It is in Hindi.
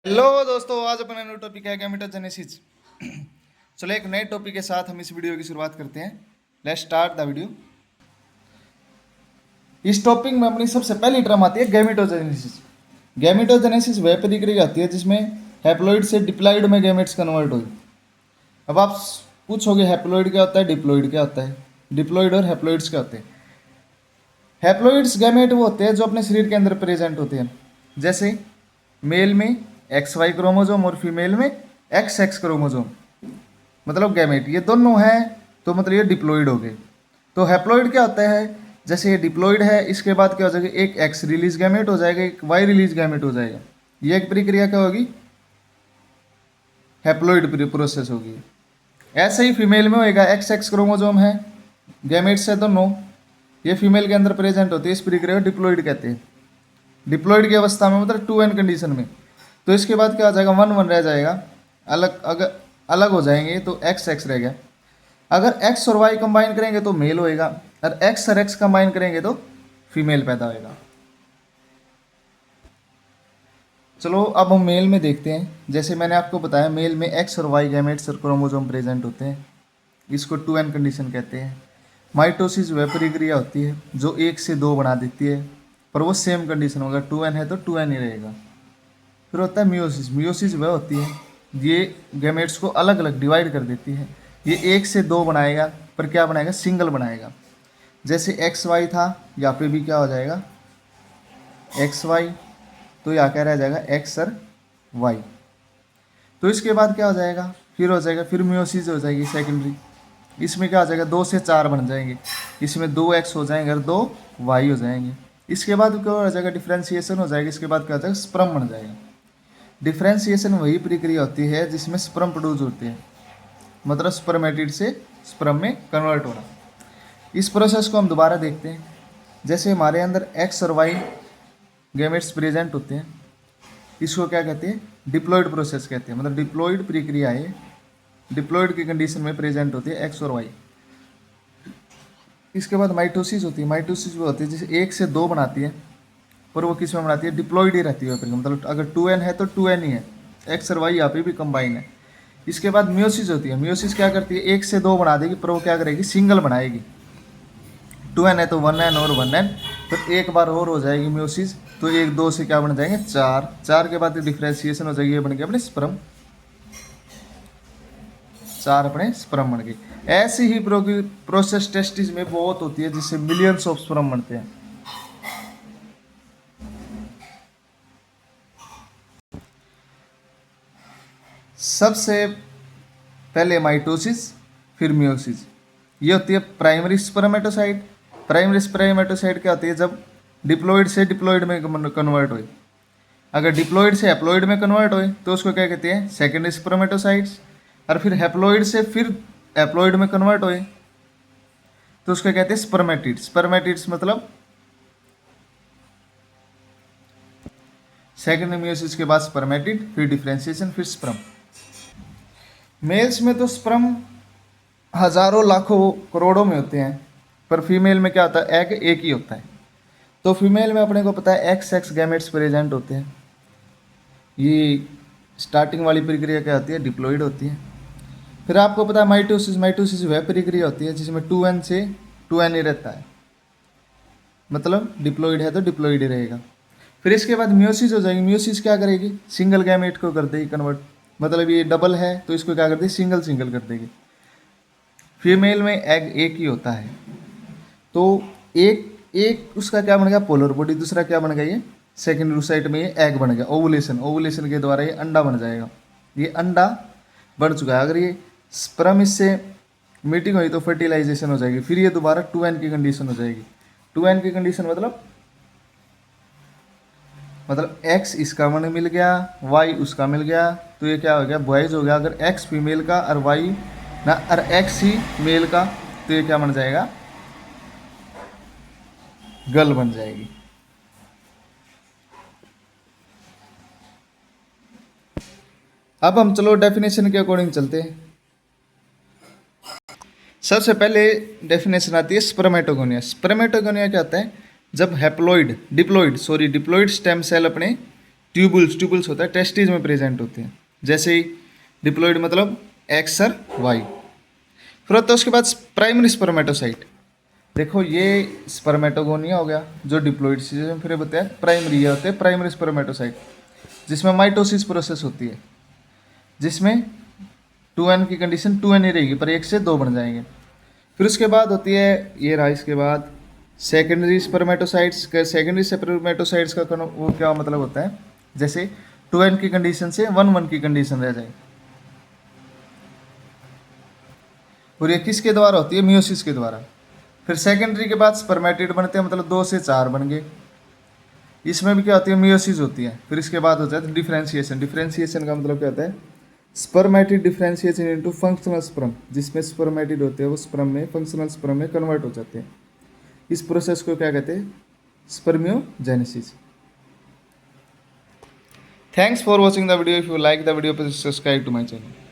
हेलो दोस्तों, आज अपना न्यू टॉपिक है गैमेटोजेनेसिस। चलो एक नए टॉपिक के साथ हम इस वीडियो की शुरुआत करते हैं। Let's start the video. इस टॉपिक में अपनी सबसे पहली टर्म आती है गैमेटोजेनेसिस। गैमेटोजेनेसिस वह प्रक्रिया होती है जिसमें हैप्लॉइड से डिप्लॉइड में गैमेट्स कन्वर्ट हुई। अब आप पूछोगे हैप्लॉइड क्या होता है, डिप्लॉइड क्या होता है। डिप्लॉइड और हैप्लॉइड्स क्या होते हैं। हैप्लॉइड्स गैमेट वो होते हैं जो अपने शरीर के अंदर प्रेजेंट होते हैं। जैसे मेल में XY क्रोमोजोम और फीमेल में XX क्रोमोजोम, मतलब गैमेट ये दोनों हैं, तो मतलब ये डिप्लॉइड हो गए। तो हैप्लॉइड क्या होता है, जैसे ये डिप्लॉइड है, इसके बाद क्या हो जाएगा, एक X रिलीज गैमेट हो जाएगा, एक Y रिलीज गैमेट हो जाएगा। ये एक प्रक्रिया क्या होगी, हैप्लॉइड प्रोसेस होगी। ऐसे ही फीमेल में होएगा, XX क्रोमोजोम है, गैमेट्स है दोनों, ये फीमेल के अंदर प्रेजेंट होती है, इस प्रक्रिया को डिप्लॉइड कहते हैं। डिप्लॉइड की अवस्था में मतलब 2n कंडीशन में। तो इसके बाद क्या हो जाएगा, 1 1 रह जाएगा, अलग अगर अलग हो जाएंगे तो XX रह गया। अगर X और Y कंबाइन करेंगे तो मेल होएगा, और X और X कंबाइन करेंगे तो फीमेल पैदा होएगा। चलो अब हम मेल में देखते हैं। जैसे मैंने आपको बताया, मेल में X और Y गैमेट्स और क्रोमोसोम प्रेजेंट होते हैं, इसको 2n कंडीशन कहते हैं। माइटोसिस वह प्रक्रिया होती है जो 1 से 2 बना देती है, पर वो सेम कंडीशन होगा, 2n है तो 2n ही रहेगा। फिर होता है मियोसिस। मियोसिस वह होती है, ये गैमेट्स को अलग अलग डिवाइड कर देती है। ये 1 से 2 बनाएगा, पर क्या बनाएगा, सिंगल बनाएगा। जैसे XY था, यहाँ पे भी क्या हो जाएगा, XY, तो यहाँ क्या रह जाएगा, X और Y। तो इसके बाद क्या हो जाएगा, फिर मियोसिस हो जाएगी सेकेंडरी। इसमें क्या हो जाएगा, 2 से 4 बन जाएंगे, इसमें 2X हो जाएंगे और 2Y हो जाएंगे। इसके बाद क्या हो जाएगा, डिफ्रेंसिएशन हो जाएगा। इसके बाद क्या हो जाएगा, स्पर्म बन जाएगा। डिफ्रेंसिएशन वही प्रक्रिया होती है जिसमें स्पर्म प्रोड्यूस होते हैं, मतलब स्पर्मेटिड से स्पर्म में कन्वर्ट होना। इस प्रोसेस को हम दोबारा देखते हैं। जैसे हमारे अंदर X और Y गैमेट्स प्रेजेंट होते हैं, इसको क्या कहते हैं, डिप्लॉइड प्रोसेस कहते हैं। मतलब डिप्लॉइड प्रक्रिया है, डिप्लॉइड की कंडीशन में प्रेजेंट होती है X और Y। इसके बाद माइटोसिस होती है। माइटोसिस वो होती है जैसे 1 से 2 बनाती है, पर वो किस में बनाती है, डिप्लॉइड ही रहती है। मतलब अगर 2n है तो 2n ही है, X और Y यहाँ पे भी कंबाइन है। इसके बाद मियोसिस होती है। मियोसिस क्या करती है, 1 से 2 बना देगी, पर वो क्या करेगी, सिंगल बनाएगी। 2n है तो 1n और 1n, तो एक बार और हो जाएगी मियोसिस, तो 1 2 से क्या बन जाएंगे, 4। 4 के बाद डिफ्रेंसिएशन हो जाएगी, ये बन गया अपने स्पर्म, 4 अपने स्पर्म बन गए। ऐसी ही प्रोसेस टेस्टिस में बहुत होती है, जिससे मिलियंस ऑफ स्पर्म बनते हैं। सबसे पहले माइटोसिस, फिर मियोसिस। ये होती है प्राइमरी स्पर्मेटोसाइट। प्राइमरी स्पर्मेटोसाइट क्या होती है, जब डिप्लॉइड से डिप्लॉइड में कन्वर्ट हुए। अगर डिप्लॉइड से हैप्लॉइड में कन्वर्ट हुए तो उसको क्या कहते हैं, सेकेंडरी स्पर्मेटोसाइट्स। और फिर हैप्लॉइड से फिर हैप्लॉइड में कन्वर्ट हुए तो उसको कहते हैं स्पर्मेटिड्स। स्पर्मेटिड्स मतलब सेकेंडरी मियोसिस के बाद स्पर्मेटिड, फिर डिफ्रेंसिएशन, फिर स्पर्म। मेल्स में तो स्पर्म हजारों लाखों करोड़ों में होते हैं, पर फीमेल में क्या होता है, एग एक ही होता है। तो फीमेल में अपने को पता है XX गैमेट्स प्रेजेंट होते हैं। ये स्टार्टिंग वाली प्रक्रिया क्या होती है, डिप्लॉइड होती है। फिर आपको पता है माइटोसिस। माइटोसिस वह प्रक्रिया होती है जिसमें 2n से 2n ही रहता है, मतलब डिप्लॉइड है तो डिप्लॉइड ही रहेगा। फिर इसके बाद मियोसिस हो जाएगी। मियोसिस क्या करेगी, सिंगल गैमेट को कर देगी कन्वर्ट, मतलब ये डबल है तो इसको क्या कर देगी, सिंगल सिंगल कर देगी। फीमेल में एग एक ही होता है, तो एक एक उसका क्या बन गया, पोलर बॉडी। दूसरा क्या बन गया, ये सेकेंडरी साइड में ये एग बन गया। ओवुलेशन, ओवुलेशन के द्वारा ये अंडा बन जाएगा। ये अंडा बन चुका है। अगर ये स्पर्म इससे मीटिंग हुई तो फर्टिलाइजेशन हो जाएगी, फिर ये दोबारा 2n की कंडीशन हो जाएगी। 2n की कंडीशन मतलब X इसका मन मिल गया, Y उसका मिल गया, तो ये क्या हो गया, बॉयज हो गया। अगर X फीमेल का और Y ना, और X ही मेल का, तो ये क्या बन जाएगा, गर्ल बन जाएगी। अब हम चलो डेफिनेशन के अकॉर्डिंग चलते हैं। सबसे पहले डेफिनेशन आती है स्पर्मेटोगोनिया। स्पर्मेटोगोनिया क्या होता है, जब हैप्लॉइड डिप्लॉइड स्टेम सेल अपने ट्यूबुल्स होता है, टेस्टिज में प्रेजेंट होते हैं। जैसे ही डिप्लॉइड मतलब एक्स और वाई। फिर होता है उसके बाद प्राइमरी स्पर्मेटोसाइट। देखो ये स्पर्मेटोगोनिया हो गया जो डिप्लॉइड स्टेज में, फिर बताया प्राइमरी, ये होते हैं प्राइमरी स्पर्मेटोसाइट जिसमें माइटोसिस प्रोसेस होती है, जिसमें 2n की कंडीशन 2n ही रहेगी पर एक से दो बन जाएंगे। फिर उसके बाद होती है ये रहा, इसके बाद सेकेंडरी स्पर्मेटोसाइट्स। सेकेंडरी स्पर्मेटोसाइट्स का वो क्या मतलब होता है, जैसे 2n की कंडीशन से 1 की कंडीशन रह जाए। और ये किसके द्वारा होती है, मियोसिस के द्वारा। फिर सेकेंडरी के बाद स्पर्मेटिड बनते हैं, मतलब 2 से 4 बन गए। इसमें भी क्या होती है, मियोसिस होती है। फिर इसके बाद होता है डिफ्रेंशिएशन। डिफ्रेंशिएशन का मतलब क्या होता है, spermatid differentiation into functional sperm, जिसमें स्पर्मेटिड होते हैं वो स्पर्म में फंक्शनल स्पर्म में कन्वर्ट हो जाते हैं। इस प्रोसेस को क्या कहते हैं, spermiogenesis. Thanks for watching the video. If you like the video, please subscribe to my channel.